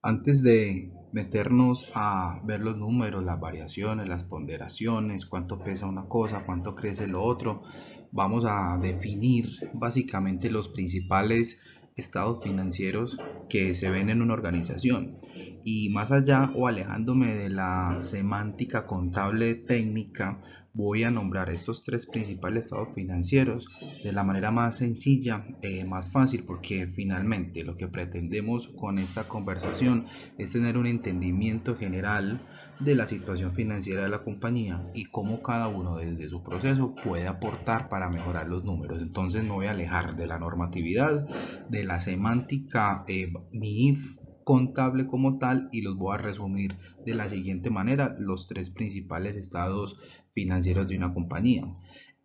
Antes de meternos a ver los números, las variaciones, las ponderaciones, cuánto pesa una cosa, cuánto crece lo otro, vamos a definir básicamente los principales estados financieros que se ven en una organización. Y más allá o alejándome de la semántica contable técnica, voy a nombrar estos tres principales estados financieros de la manera más sencilla, más fácil, porque finalmente lo que pretendemos con esta conversación es tener un entendimiento general de la situación financiera de la compañía y cómo cada uno desde su proceso puede aportar para mejorar los números. Entonces me voy a alejar de la normatividad, de la semántica ni contable como tal, y los voy a resumir de la siguiente manera: los tres principales estados financieros de una compañía.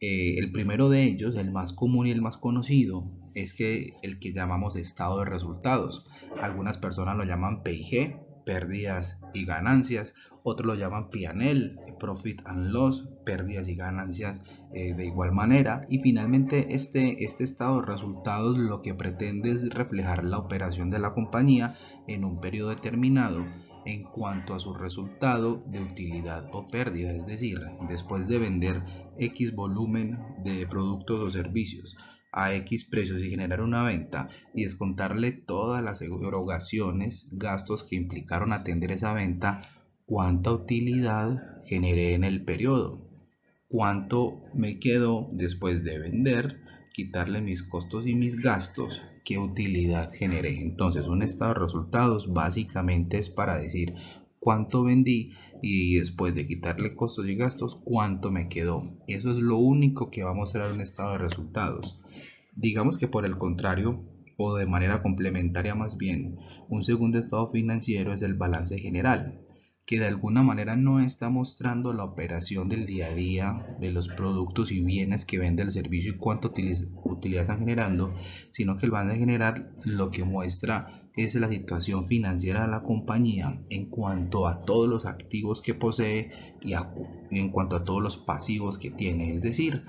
El primero de ellos, el más común y el más conocido, es que el que llamamos estado de resultados. Algunas personas lo llaman P&G, pérdidas y ganancias. Otros lo llaman P&L, Profit and Loss, pérdidas y ganancias de igual manera. Y finalmente este estado de resultados lo que pretende es reflejar la operación de la compañía en un periodo determinado en cuanto a su resultado de utilidad o pérdida, es decir, después de vender X volumen de productos o servicios a X precios y generar una venta y descontarle todas las erogaciones, gastos que implicaron atender esa venta, cuánta utilidad generé en el periodo, cuánto me quedó después de vender, quitarle mis costos y mis gastos, qué utilidad generé. Entonces, un estado de resultados básicamente es para decir cuánto vendí y después de quitarle costos y gastos, cuánto me quedó. Eso es lo único que va a mostrar un estado de resultados. Digamos que por el contrario, o de manera complementaria más bien, un segundo estado financiero es el balance general, que de alguna manera no está mostrando la operación del día a día de los productos y bienes que vende el servicio y cuánto utilidad están generando, sino que el balance general lo que muestra es la situación financiera de la compañía en cuanto a todos los activos que posee y en cuanto a todos los pasivos que tiene. Es decir,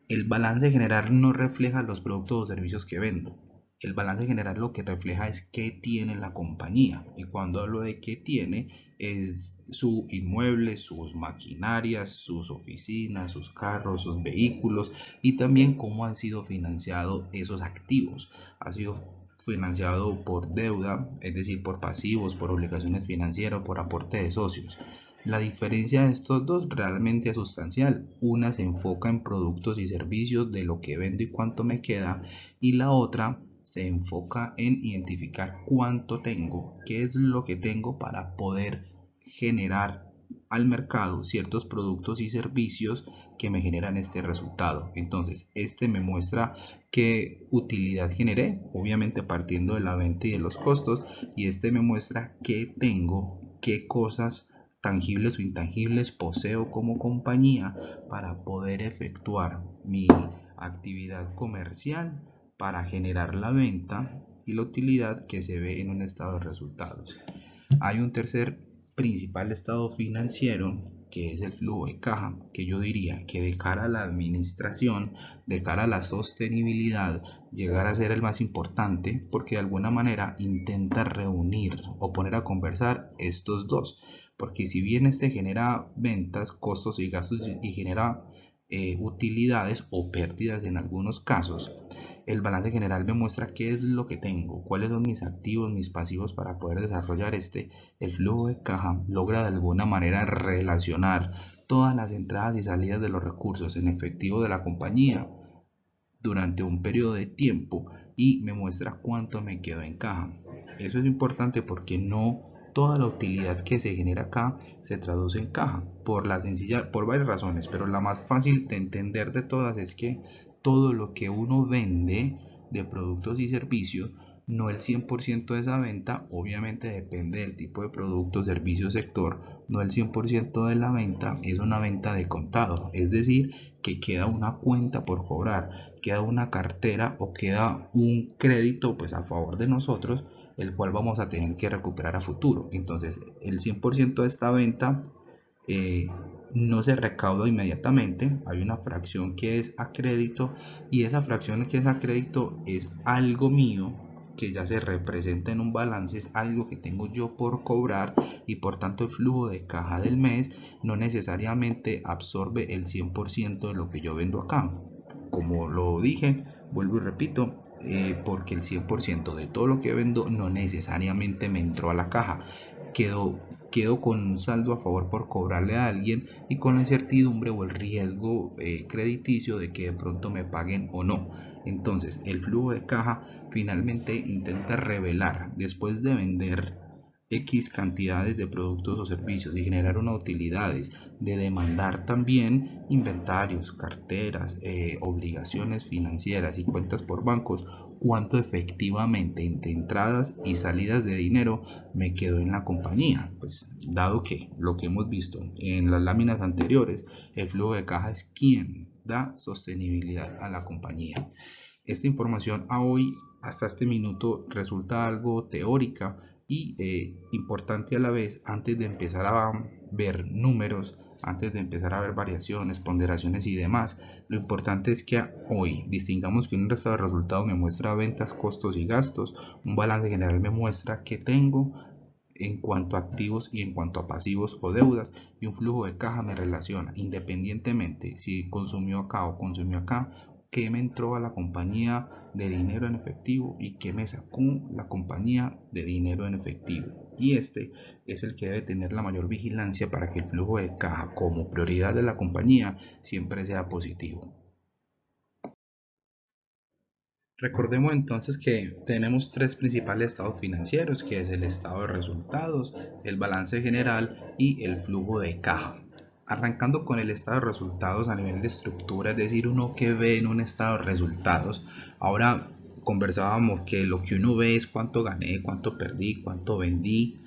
el balance general no refleja los productos o servicios que vendo. El balance general lo que refleja es qué tiene la compañía. Y cuando hablo de qué tiene, es su inmueble, sus maquinarias, sus oficinas, sus carros, sus vehículos, y también cómo han sido financiados esos activos. Ha sido financiado por deuda, es decir, por pasivos, por obligaciones financieras, por aporte de socios. La diferencia de estos dos realmente es sustancial. Una se enfoca en productos y servicios de lo que vendo y cuánto me queda, y la otra se enfoca en identificar cuánto tengo, qué es lo que tengo para poder generar al mercado ciertos productos y servicios que me generan este resultado. Entonces, este me muestra qué utilidad generé, obviamente partiendo de la venta y de los costos, y este me muestra qué tengo, qué cosas tangibles o intangibles poseo como compañía para poder efectuar mi actividad comercial para generar la venta y la utilidad que se ve en un estado de resultados. Hay un tercer principal estado financiero, que es el flujo de caja, que yo diría que de cara a la administración, de cara a la sostenibilidad, llegar a ser el más importante, porque de alguna manera intenta reunir o poner a conversar estos dos, porque si bien este genera ventas, costos y gastos y genera utilidades o pérdidas en algunos casos, el balance general me muestra qué es lo que tengo, cuáles son mis activos, mis pasivos para poder desarrollar este. El flujo de caja logra de alguna manera relacionar todas las entradas y salidas de los recursos en efectivo de la compañía durante un periodo de tiempo y me muestra cuánto me quedó en caja. Eso es importante porque no toda la utilidad que se genera acá se traduce en caja por varias razones, pero la más fácil de entender de todas es que todo lo que uno vende de productos y servicios, no el 100% de esa venta, obviamente depende del tipo de producto, servicio, sector, no el 100% de la venta es una venta de contado, es decir, que queda una cuenta por cobrar, queda una cartera o queda un crédito pues a favor de nosotros, el cual vamos a tener que recuperar a futuro. Entonces el 100% de esta venta eh, no se recauda inmediatamente, hay una fracción que es a crédito, y esa fracción que es a crédito es algo mío que ya se representa en un balance es algo que tengo yo por cobrar y por tanto el flujo de caja del mes no necesariamente absorbe el 100% de lo que yo vendo acá. Como lo dije, vuelvo y repito, porque el 100% de todo lo que vendo no necesariamente me entró a la caja. Quedo con un saldo a favor por cobrarle a alguien y con la incertidumbre o el riesgo crediticio de que de pronto me paguen o no. Entonces, el flujo de caja finalmente intenta revelar, después de vender X cantidades de productos o servicios y generar unas utilidades, de demandar también inventarios, carteras, obligaciones financieras y cuentas por bancos, cuánto efectivamente entre entradas y salidas de dinero me quedó en la compañía. Pues dado que lo que hemos visto en las láminas anteriores, el flujo de caja es quien da sostenibilidad a la compañía. Esta información a hoy, hasta este minuto, resulta algo teórica y importante a la vez. Antes de empezar a ver números, antes de empezar a ver variaciones, ponderaciones y demás, lo importante es que hoy distingamos que un estado de resultados me muestra ventas, costos y gastos, un balance general me muestra qué tengo en cuanto a activos y en cuanto a pasivos o deudas, y un flujo de caja me relaciona independientemente si consumió acá o consumió acá, qué me entró a la compañía de dinero en efectivo y qué me sacó la compañía de dinero en efectivo. Y este es el que debe tener la mayor vigilancia para que el flujo de caja como prioridad de la compañía siempre sea positivo. Recordemos entonces que tenemos tres principales estados financieros, que es el estado de resultados, el balance general y el flujo de caja. Arrancando con el estado de resultados a nivel de estructura, es decir, uno que ve en un estado de resultados. Ahora conversábamos que lo que uno ve es cuánto gané, cuánto perdí, cuánto vendí.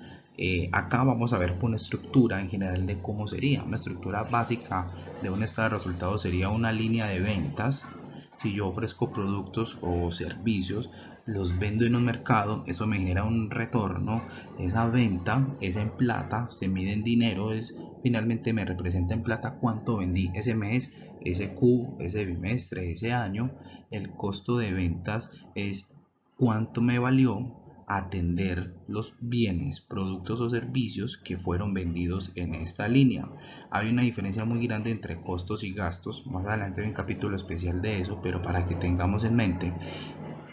Acá vamos a ver una estructura en general de cómo sería. Una estructura básica de un estado de resultados sería una línea de ventas. Si yo ofrezco productos o servicios, los vendo en un mercado, eso me genera un retorno. Esa venta es en plata, se mide en dinero, es finalmente me representa en plata cuánto vendí ese mes, ese Q, ese bimestre, ese año. El costo de ventas es cuánto me valió atender los bienes, productos o servicios que fueron vendidos en esta línea. Hay una diferencia muy grande entre costos y gastos. Más adelante hay un capítulo especial de eso, pero para que tengamos en mente,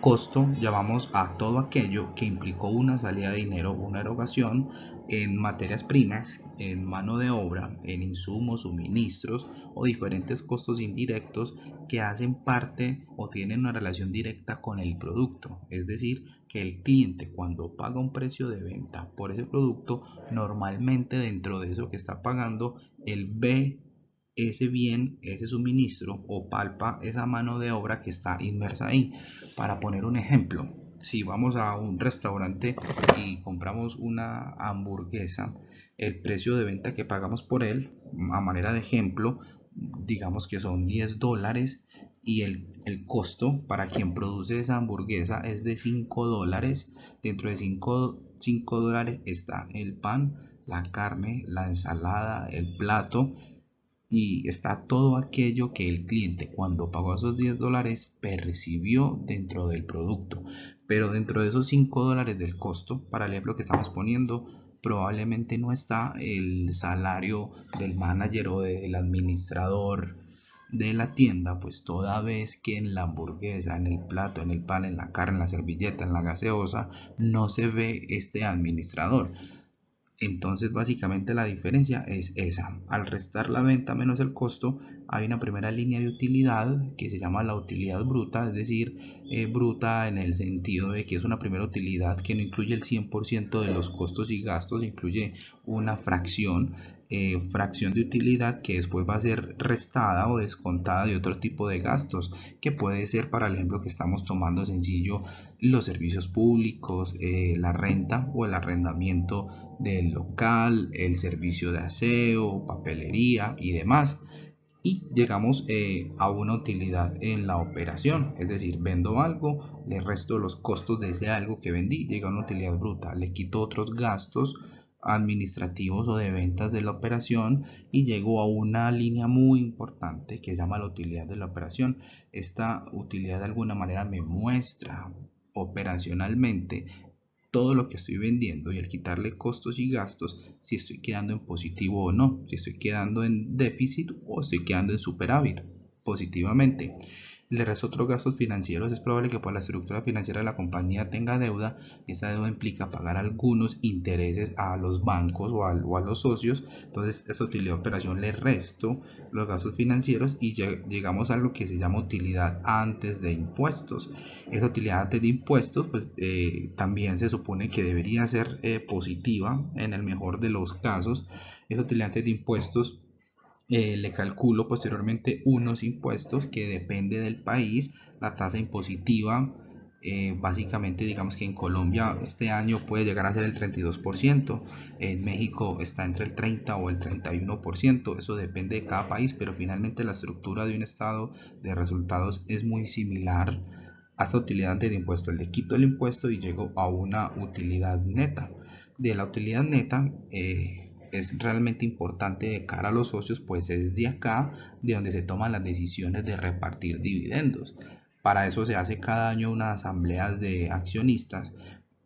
costo llamamos a todo aquello que implicó una salida de dinero, una erogación en materias primas, en mano de obra, en insumos, suministros o diferentes costos indirectos que hacen parte o tienen una relación directa con el producto. Es decir, que el cliente cuando paga un precio de venta por ese producto, normalmente dentro de eso que está pagando, él ve ese bien, ese suministro o palpa esa mano de obra que está inmersa ahí. Para poner un ejemplo, si vamos a un restaurante y compramos una hamburguesa, el precio de venta que pagamos por él, a manera de ejemplo, digamos que son $10 y el costo para quien produce esa hamburguesa es de $5. Dentro de $5 está el pan, la carne, la ensalada, el plato y está todo aquello que el cliente cuando pagó esos $10 percibió dentro del producto. Pero dentro de esos $5 del costo, para el ejemplo que estamos poniendo, probablemente no está el salario del manager o del administrador de la tienda, pues toda vez que en la hamburguesa, en el plato, en el pan, en la carne, en la servilleta, en la gaseosa, no se ve este administrador. Entonces básicamente la diferencia es esa. Al restar la venta menos el costo, hay una primera línea de utilidad que se llama la utilidad bruta, es decir, bruta en el sentido de que es una primera utilidad que no incluye el 100% de los costos y gastos, incluye una fracción de utilidad que después va a ser restada o descontada de otro tipo de gastos, que puede ser, para el ejemplo que estamos tomando sencillo, los servicios públicos, la renta o el arrendamiento del local, el servicio de aseo, papelería y demás. Y llegamos a una utilidad en la operación, es decir, vendo algo, le resto los costos de ese algo que vendí, llega a una utilidad bruta, le quito otros gastos administrativos o de ventas de la operación y llego a una línea muy importante que se llama la utilidad de la operación. Esta utilidad de alguna manera me muestra operacionalmente todo lo que estoy vendiendo y al quitarle costos y gastos, si estoy quedando en positivo o no, si estoy quedando en déficit o estoy quedando en superávit positivamente. Le resto otros gastos financieros. Es probable que por la estructura financiera de la compañía tenga deuda y esa deuda implica pagar algunos intereses a los bancos o a los socios. Entonces, esa utilidad de operación le resto los gastos financieros y llegamos a lo que se llama utilidad antes de impuestos. Esa utilidad antes de impuestos pues también se supone que debería ser positiva en el mejor de los casos. Esa utilidad antes de impuestos le calculo posteriormente unos impuestos que depende del país, la tasa impositiva. Básicamente digamos que en Colombia este año puede llegar a ser el 32%, en México está entre el 30 o el 31%, eso depende de cada país, pero finalmente la estructura de un estado de resultados es muy similar a esta utilidad antes de impuesto. Le quito el impuesto y llego a una utilidad neta. De la utilidad neta es realmente importante de cara a los socios, pues es de acá de donde se toman las decisiones de repartir dividendos. Para eso se hace cada año unas asambleas de accionistas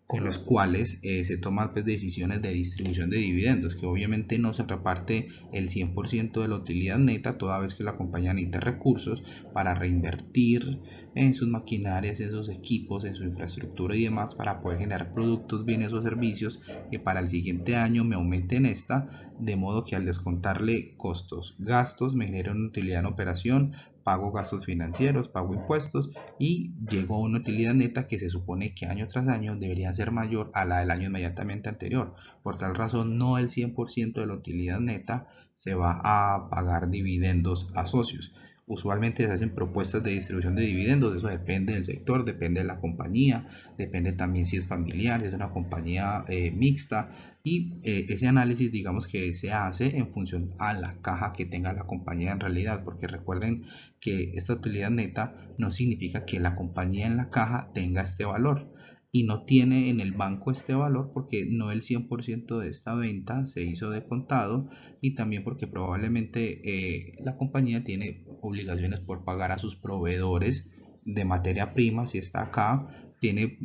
con los cuales se toman pues, decisiones de distribución de dividendos, que obviamente no se reparte el 100% de la utilidad neta, toda vez que la compañía necesita recursos para reinvertir en sus maquinarias, en sus equipos, en su infraestructura y demás, para poder generar productos, bienes o servicios que para el siguiente año me aumenten esta, de modo que al descontarle costos, gastos, me genera una utilidad en operación, pago gastos financieros, pago impuestos y llego a una utilidad neta que se supone que año tras año debería ser mayor a la del año inmediatamente anterior. Por tal razón, no el 100% de la utilidad neta se va a pagar dividendos a socios. Usualmente se hacen propuestas de distribución de dividendos, eso depende del sector, depende de la compañía, depende también si es familiar, si es una compañía mixta y ese análisis digamos que se hace en función a la caja que tenga la compañía en realidad, porque recuerden que esta utilidad neta no significa que la compañía en la caja tenga este valor y no tiene en el banco este valor porque no el 100% de esta venta se hizo de contado y también porque probablemente la compañía tiene obligaciones por pagar a sus proveedores de materia prima si está acá, tiene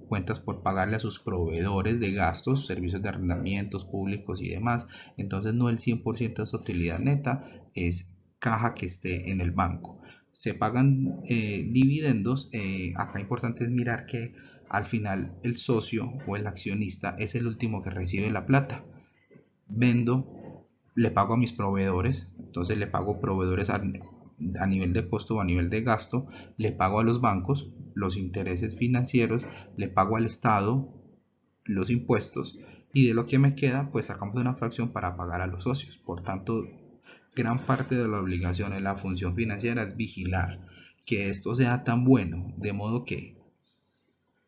cuentas por pagarle a sus proveedores de gastos, servicios de arrendamientos públicos y demás. Entonces no el 100% de esa utilidad neta es caja que esté en el banco. Se pagan dividendos. Acá importante es mirar que al final el socio o el accionista es el último que recibe la plata. Vendo, le pago a mis proveedores, entonces le pago proveedores a nivel de costo o a nivel de gasto, le pago a los bancos los intereses financieros, le pago al Estado los impuestos y de lo que me queda pues sacamos una fracción para pagar a los socios. Por tanto, gran parte de la obligación en la función financiera es vigilar que esto sea tan bueno, de modo que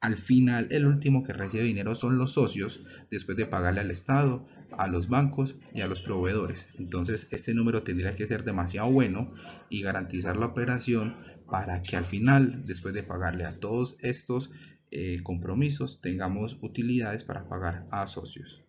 al final el último que recibe dinero son los socios después de pagarle al Estado, a los bancos y a los proveedores. Entonces este número tendría que ser demasiado bueno y garantizar la operación para que al final, después de pagarle a todos estos compromisos, tengamos utilidades para pagar a socios.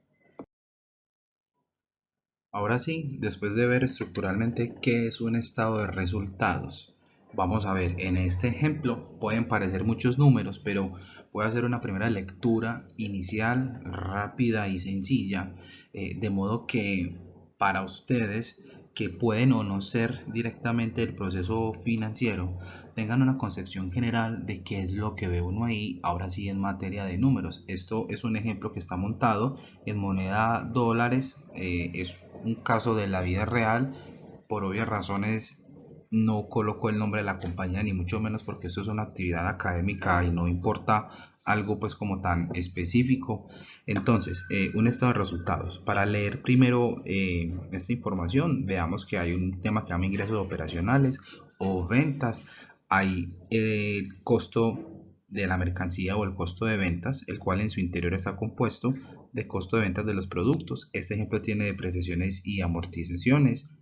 Ahora sí, después de ver estructuralmente qué es un estado de resultados, vamos a ver, en este ejemplo pueden parecer muchos números, pero voy a hacer una primera lectura inicial, rápida y sencilla, de modo que para ustedes que pueden o no ser directamente el proceso financiero, tengan una concepción general de qué es lo que ve uno ahí, ahora sí en materia de números. Esto es un ejemplo que está montado en moneda dólares, es un caso de la vida real, por obvias razones no coloco el nombre de la compañía ni mucho menos porque esto es una actividad académica y no importa algo pues como tan específico. Entonces un estado de resultados para leer primero esta información veamos que hay un tema que se llama ingresos operacionales o ventas, hay el costo de la mercancía o el costo de ventas, el cual en su interior está compuesto de costo de ventas de los productos. Este ejemplo tiene depreciaciones y amortizaciones.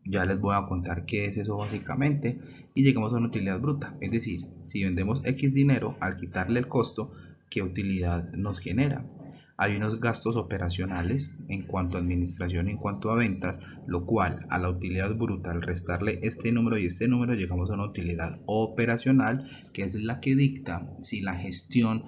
Ya les voy a contar qué es eso básicamente y llegamos a una utilidad bruta, es decir, si vendemos X dinero al quitarle el costo, ¿qué utilidad nos genera? hay unos gastos operacionales en cuanto a administración y en cuanto a ventas, lo cual a la utilidad bruta, al restarle este número y este número, llegamos a una utilidad operacional, que es la que dicta si la gestión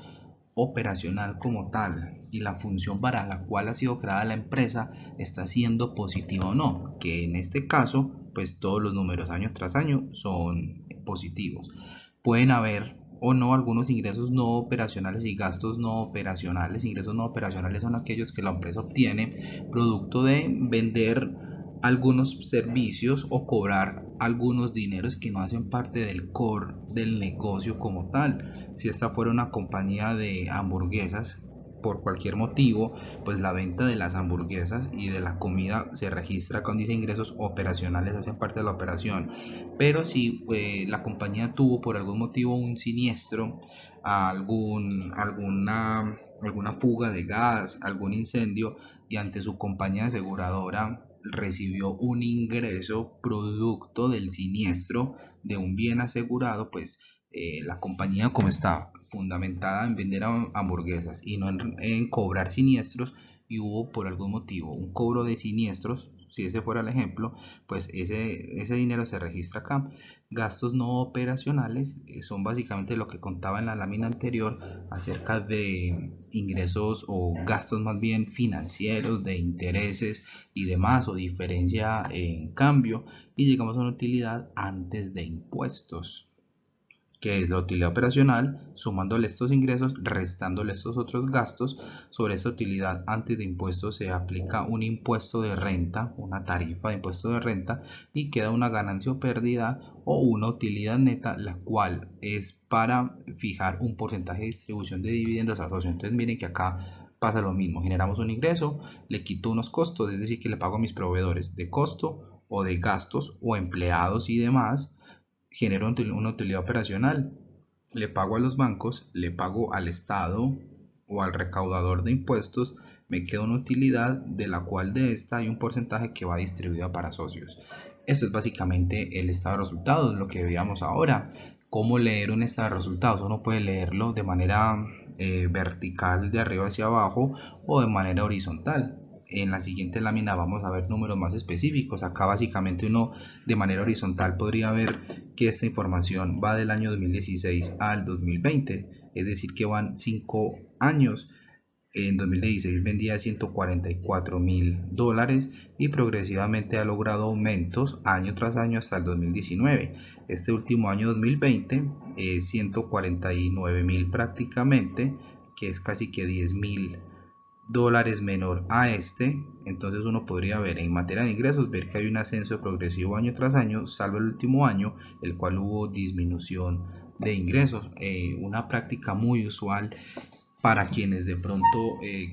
operacional como tal y la función para la cual ha sido creada la empresa está siendo positiva o no, que en este caso pues todos los números año tras año son positivos. Pueden haber o no algunos ingresos no operacionales y gastos no operacionales. Ingresos no operacionales son aquellos que la empresa obtiene producto de vender algunos servicios o cobrar algunos dineros que no hacen parte del core del negocio como tal. Si esta fuera una compañía de hamburguesas, por cualquier motivo, pues la venta de las hamburguesas y de la comida se registra con dice ingresos operacionales, hacen parte de la operación. Pero si la compañía tuvo por algún motivo un siniestro, alguna fuga de gas, algún incendio, y ante su compañía aseguradora recibió un ingreso producto del siniestro de un bien asegurado, pues la compañía, como está fundamentada en vender hamburguesas y no en cobrar siniestros, y hubo por algún motivo un cobro de siniestros, si ese fuera el ejemplo, pues ese dinero se registra acá. Gastos no operacionales son básicamente lo que contaba en la lámina anterior acerca de ingresos o gastos más bien financieros, de intereses y demás, o diferencia en cambio, y llegamos a una utilidad antes de impuestos, que es la utilidad operacional, sumándole estos ingresos, restándole estos otros gastos. Sobre esta utilidad antes de impuestos se aplica un impuesto de renta, una tarifa de impuesto de renta, y queda una ganancia o pérdida o una utilidad neta, la cual es para fijar un porcentaje de distribución de dividendos a socio. Entonces miren que acá pasa lo mismo, generamos un ingreso, le quito unos costos, es decir, que le pago a mis proveedores de costo o de gastos o empleados y demás, genero una utilidad operacional, le pago a los bancos, le pago al Estado o al recaudador de impuestos, me queda una utilidad de la cual de esta hay un porcentaje que va distribuido para socios. Esto es básicamente el estado de resultados, lo que veíamos ahora. ¿Cómo leer un estado de resultados? Uno puede leerlo de manera vertical, de arriba hacia abajo, o de manera horizontal. En la siguiente lámina vamos a ver números más específicos. Acá básicamente uno de manera horizontal podría ver que esta información va del año 2016 al 2020, es decir que van 5 años. En 2016 vendía $144,000 y progresivamente ha logrado aumentos año tras año hasta el 2019. Este último año 2020 es 149,000 prácticamente, que es casi que $10,000 menor a este. Entonces uno podría ver en materia de ingresos, ver que hay un ascenso progresivo año tras año, salvo el último año, el cual hubo disminución de ingresos. Una práctica muy usual para quienes de pronto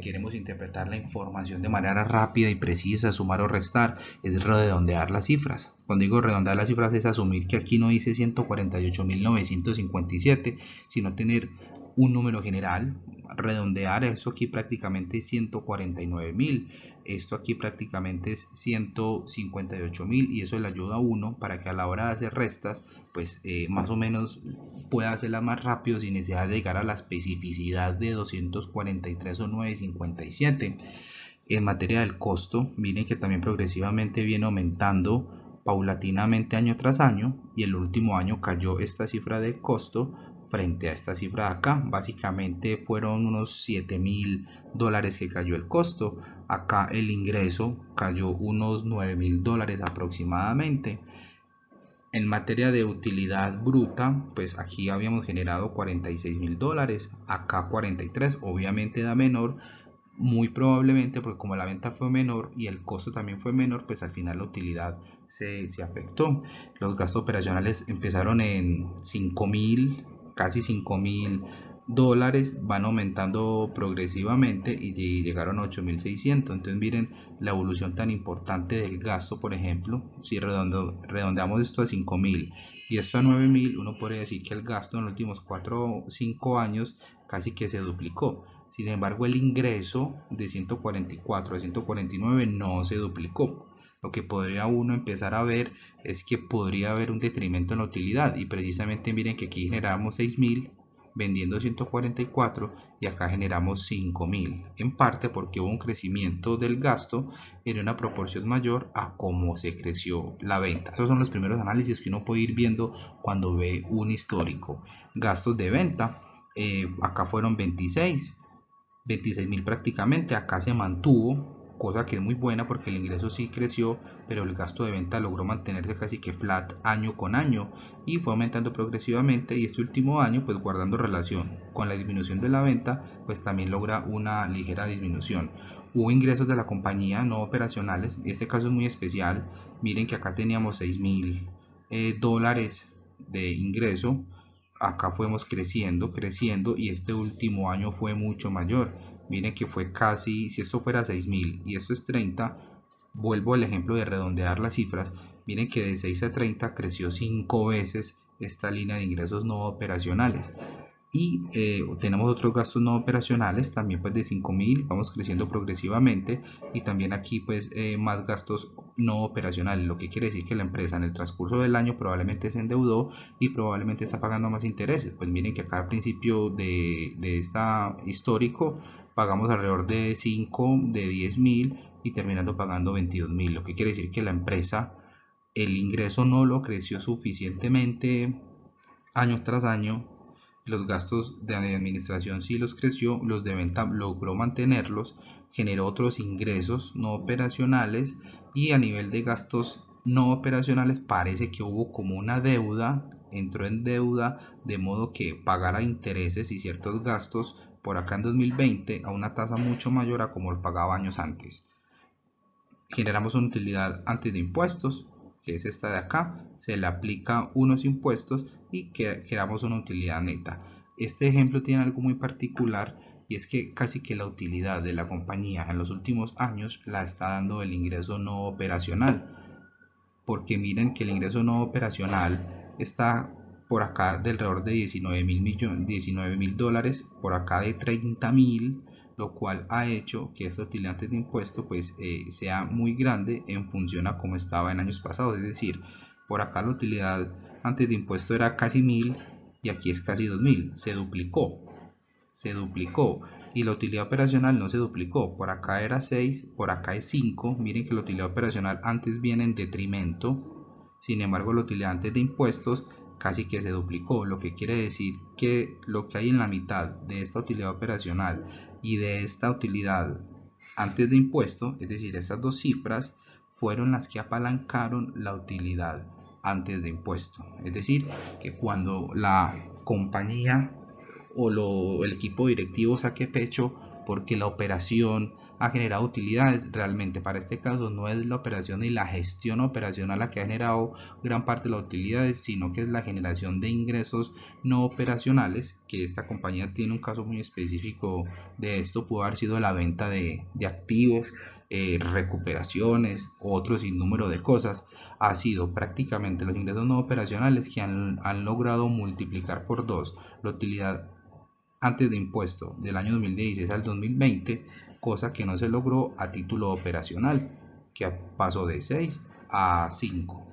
queremos interpretar la información de manera rápida y precisa, sumar o restar, es redondear las cifras. Cuando digo redondear las cifras es asumir que aquí no dice 148,957, sino tener un número general, redondear esto aquí prácticamente 149,000, esto aquí prácticamente es 158,000, y eso le ayuda a uno para que a la hora de hacer restas pues más o menos pueda hacerla más rápido sin necesidad de llegar a la especificidad de 243 o 957. En materia del costo, miren que también progresivamente viene aumentando paulatinamente año tras año, y el último año cayó esta cifra de costo frente a esta cifra de acá. Básicamente fueron unos $7,000 que cayó el costo. Acá el ingreso cayó unos $9,000 aproximadamente. En materia de utilidad bruta, pues aquí habíamos generado $46,000, acá 43, obviamente da menor, muy probablemente porque como la venta fue menor y el costo también fue menor, pues al final la utilidad se afectó. Los gastos operacionales empezaron en 5,000, casi $5,000, van aumentando progresivamente y llegaron a 8,600. Entonces miren la evolución tan importante del gasto. Por ejemplo, si redondeamos esto a 5,000 y esto a 9,000, uno podría decir que el gasto en los últimos 4 o 5 años casi que se duplicó. Sin embargo, el ingreso de 144 a 149 no se duplicó. Lo que podría uno empezar a ver es que podría haber un detrimento en la utilidad, y precisamente miren que aquí generamos 6,000, vendiendo 144 y acá generamos 5.000, en parte porque hubo un crecimiento del gasto en una proporción mayor a cómo se creció la venta. Esos son los primeros análisis que uno puede ir viendo cuando ve un histórico. Gastos de venta, acá fueron 26.000 prácticamente, acá se mantuvo, cosa que es muy buena porque el ingreso sí creció, pero el gasto de venta logró mantenerse casi que flat año con año y fue aumentando progresivamente, y este último año, pues guardando relación con la disminución de la venta, pues también logra una ligera disminución. Hubo ingresos de la compañía no operacionales, este caso es muy especial. Miren que acá teníamos 6.000 dólares de ingreso, acá fuimos creciendo y este último año fue mucho mayor. Miren que fue casi, si esto fuera 6.000 y esto es 30, vuelvo al ejemplo de redondear las cifras, miren que de 6 a 30 creció 5 veces esta línea de ingresos no operacionales. Y tenemos otros gastos no operacionales también, pues de 5.000, vamos creciendo progresivamente, y también aquí pues más gastos no operacionales, lo que quiere decir que la empresa en el transcurso del año probablemente se endeudó y probablemente está pagando más intereses. Pues miren que acá al principio de esta histórico pagamos alrededor de 5, de 10.000 y terminando pagando 22.000, lo que quiere decir que la empresa, el ingreso no lo creció suficientemente año tras año, los gastos de administración sí los creció, los de venta logró mantenerlos, generó otros ingresos no operacionales, y a nivel de gastos no operacionales parece que hubo como una deuda, entró en deuda de modo que pagara intereses y ciertos gastos por acá en 2020 a una tasa mucho mayor a como lo pagaba años antes. Generamos una utilidad antes de impuestos, que es esta de acá, se le aplica unos impuestos y creamos una utilidad neta. Este ejemplo tiene algo muy particular, y es que casi que la utilidad de la compañía en los últimos años la está dando el ingreso no operacional, porque miren que el ingreso no operacional está por acá de alrededor de 19.000 dólares, por acá de 30.000, lo cual ha hecho que esta utilidad antes de impuesto pues sea muy grande en función a como estaba en años pasados. Es decir, por acá la utilidad antes de impuesto era casi 1.000 y aquí es casi 2.000, se duplicó, y la utilidad operacional no se duplicó. Por acá era 6, por acá es 5. Miren que la utilidad operacional antes viene en detrimento, sin embargo la utilidad antes de impuestos casi que se duplicó, lo que quiere decir que lo que hay en la mitad de esta utilidad operacional y de esta utilidad antes de impuesto, es decir, estas dos cifras fueron las que apalancaron la utilidad antes de impuesto. Es decir, que cuando la compañía o el equipo directivo saque pecho porque la operación ha generado utilidades, realmente para este caso no es la operación y la gestión operacional la que ha generado gran parte de las utilidades, sino que es la generación de ingresos no operacionales, que esta compañía tiene un caso muy específico de esto. Pudo haber sido la venta de activos, recuperaciones, otro sinnúmero de cosas. Ha sido prácticamente los ingresos no operacionales que han logrado multiplicar por dos la utilidad antes de impuesto del año 2016 al 2020, cosa que no se logró a título operacional, que pasó de 6 a 5.